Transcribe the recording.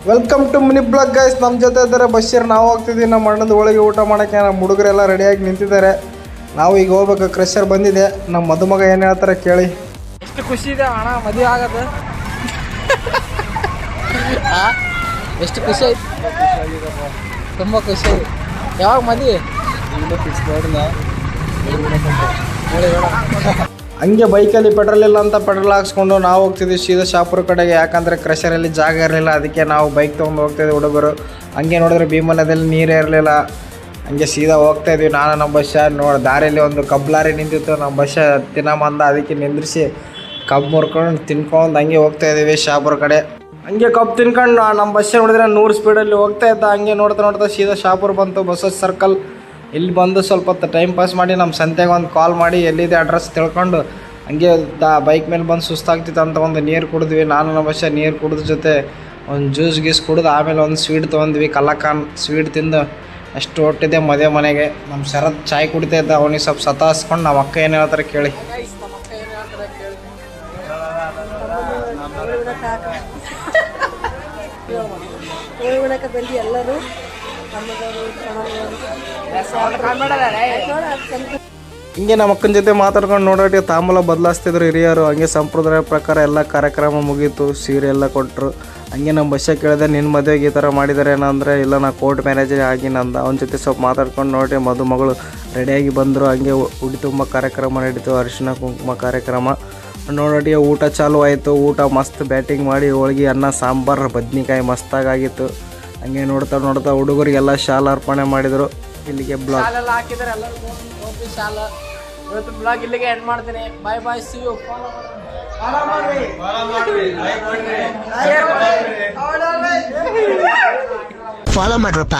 Welcome to mini blog guys. ನಮ್ಮ ಜೊತೆ ಇದ್ದಾರೆ ಬಶೀರ್. ನಾವು ಹೋಗ್ತಿದ್ದೀವಿ ನಮ್ಮ ಅಣ್ಣದ ಹೋಳಿಗೆ ಊಟ ಮಾಡೋಕ್ಕೆ. ನಮ್ಮ ಹುಡುಗರೆಲ್ಲ ರೆಡಿಯಾಗಿ ನಿಂತಿದ್ದಾರೆ. ನಾವು ಈಗ ಹೋಗ್ಬೇಕು. ಕ್ರಷರ್ ಬಂದಿದೆ. ನಮ್ಮ ಮದುಮಗ ಏನು ಹೇಳ್ತಾರೆ ಕೇಳಿ. ಎಷ್ಟು ಖುಷಿ ಇದೆ ಅಣ್ಣ ಮದುವೆ ಆಗೋದು. ಎಷ್ಟು ಖುಷಿ ಆಯ್ತು, ತುಂಬ ಖುಷಿ ಆಯ್ತು. ಯಾವಾಗ ಮದುವೆ? ಹಂಗೆ ಬೈಕಲ್ಲಿ ಪೆಟ್ರೋಲ್ ಇಲ್ಲ ಅಂತ ಪೆಟ್ರೋಲ್ ಹಾಕ್ಸ್ಕೊಂಡು ನಾವು ಹೋಗ್ತಿದ್ವಿ ಸೀದಾ ಶಾಪುರ ಕಡೆಗೆ. ಯಾಕಂದರೆ ಕ್ರಷರಲ್ಲಿ ಜಾಗ ಇರಲಿಲ್ಲ, ಅದಕ್ಕೆ ನಾವು ಬೈಕ್ ತೊಗೊಂಡು ಹೋಗ್ತಾಯಿದ್ವಿ ಹುಡುಗರು. ಹಂಗೆ ನೋಡಿದ್ರೆ ಭೀಮನದಲ್ಲಿ ನೀರೇ ಇರಲಿಲ್ಲ. ಹಂಗೆ ಸೀದಾ ಹೋಗ್ತಾಯಿದ್ವಿ. ನಾನು ನಮ್ಮ ಬಸ್ಸ ದಾರಿಯಲ್ಲಿ ಒಂದು ಕಬ್ಲಾರಿ ನಿಂತಿತ್ತು. ನಮ್ಮ ಬಸ್ಸ ತಿನ್ನಮಂದ, ಅದಕ್ಕೆ ನಿಂದ್ರಿಸಿ ಕಬ್ಬು ಮುರ್ಕೊಂಡು ತಿನ್ಕೊಂಡು ಹಂಗೆ ಹೋಗ್ತಾಯಿದ್ದೀವಿ ಶಾಪುರ ಕಡೆ. ಹಂಗೆ ಕಬ್ಬು ತಿನ್ಕೊಂಡು ನಮ್ಮ ಬಸ್ಸ ನೋಡಿದ್ರೆ 100 ಸ್ಪೀಡಲ್ಲಿ ಹೋಗ್ತಾ ಇದ್ದ. ಹಂಗೆ ನೋಡ್ತಾ ಸೀದಾ ಶಾಪುರ ಬಂತು, ಬಸವ ಸರ್ಕಲ್. ಇಲ್ಲಿ ಬಂದು ಸ್ವಲ್ಪ ಹೊತ್ತು ಟೈಮ್ ಪಾಸ್ ಮಾಡಿ ನಮ್ಮ ಸಂತೆಗೆ ಒಂದು ಕಾಲ್ ಮಾಡಿ ಎಲ್ಲಿದೆ ಅಡ್ರೆಸ್ ತಿಳ್ಕೊಂಡು ಹಂಗೆ ಬೈಕ್ ಮೇಲೆ ಬಂದು ಸುಸ್ತಾಗ್ತಿತ್ತು ಅಂತ ಒಂದು ನೀರು ಕುಡಿದ್ವಿ. ನಾನು ನಮ್ಮ ಬಸ್ಸ ನೀರು ಕುಡಿದ ಜೊತೆ ಒಂದು ಜ್ಯೂಸ್ ಗೀಸ್ ಕುಡಿದು ಆಮೇಲೆ ಒಂದು ಸ್ವೀಟ್ ತೊಗೊಂಡ್ವಿ. ಕಲ್ಲಕಾನ್ ಸ್ವೀಟ್ ತಿಂದು ಅಷ್ಟು ಹೊಟ್ಟಿದೆ ಮದುವೆ ಮನೆಗೆ. ನಮ್ಮ ಶರತ್ ಚಾಯ್ ಕುಡಿತಾ ಇದ್ದ. ಅವನಿಗೆ ಸ್ವಲ್ಪ ಸತಾಯಿಸ್ಕೊಂಡು ನಮ್ಮ ಅಕ್ಕ ಏನು ಹೇಳ್ತಾರೆ ಕೇಳಿ. ಎಲ್ಲರೂ ಹಿಂಗೆ ನಮ್ಮ ಅಕ್ಕನ ಜೊತೆ ಮಾತಾಡ್ಕೊಂಡು ನೋಡೋಟಿ ತಾಂಬೂಲ ಬದಲಾಯಿಸ್ತಿದ್ರು ಹಿರಿಯರು. ಹಂಗೆ ಸಂಪ್ರದಾಯ ಪ್ರಕಾರ ಎಲ್ಲ ಕಾರ್ಯಕ್ರಮ ಮುಗೀತು. ಸೀರೆ ಎಲ್ಲ ಕೊಟ್ಟರು. ಹಂಗೆ ನಮ್ಮ ಬಸ್ಸ ಕೇಳಿದೆ, ನಿನ್ನ ಮದುವೆಗೆ ಈ ಥರ ಮಾಡಿದ್ದಾರೆ ಏನಂದರೆ, ಇಲ್ಲ ನಾ ಕೋರ್ಟ್ ಮ್ಯಾರೇಜೇ ಆಗಿನಂದ. ಅವನ ಜೊತೆ ಸ್ವಲ್ಪ ಮಾತಾಡ್ಕೊಂಡು ನೋಡಿ ಮದುಮಗಳು ರೆಡಿಯಾಗಿ ಬಂದರು. ಹಂಗೆ ಉಡಿ ತುಂಬ ಕಾರ್ಯಕ್ರಮ ನಡೀತು, ಅರಿಶಿನ ಕುಂಕುಮ ಕಾರ್ಯಕ್ರಮ ನೋಡೋಟಿ. ಊಟ ಚಾಲು ಆಯಿತು. ಊಟ ಮಸ್ತ್ ಬ್ಯಾಟಿಂಗ್ ಮಾಡಿ ಹೋಳಿಗೆ, ಅನ್ನ, ಸಾಂಬಾರು, ಬದ್ನಿಕಾಯಿ ಮಸ್ತಾಗಿತ್ತು. ಹಂಗೆ ನೋಡ್ತಾ ಹುಡುಗರಿಗೆಲ್ಲ ಶಾಲ ಅರ್ಪಣೆ ಮಾಡಿದರು. ಇಲ್ಲಿಗೆ ಬ್ಲಾಗ್ ಶಾಲೆಲ್ಲ ಹಾಕಿದ್ದಾರೆ ಎಲ್ಲರಿಗೂ. ಓಕೆ ಶಾಲ ಇವತ್ತು ಬ್ಲಾಗ್ ಇಲ್ಲಿಗೆ ಎಂಡ್ ಮಾಡ್ತೀನಿ. ಬಾಯ್ ಬಾಯ್, ಸಿ ಯು. ಫಾಲೋ ಮಾಡ್ರಪ್ಪ.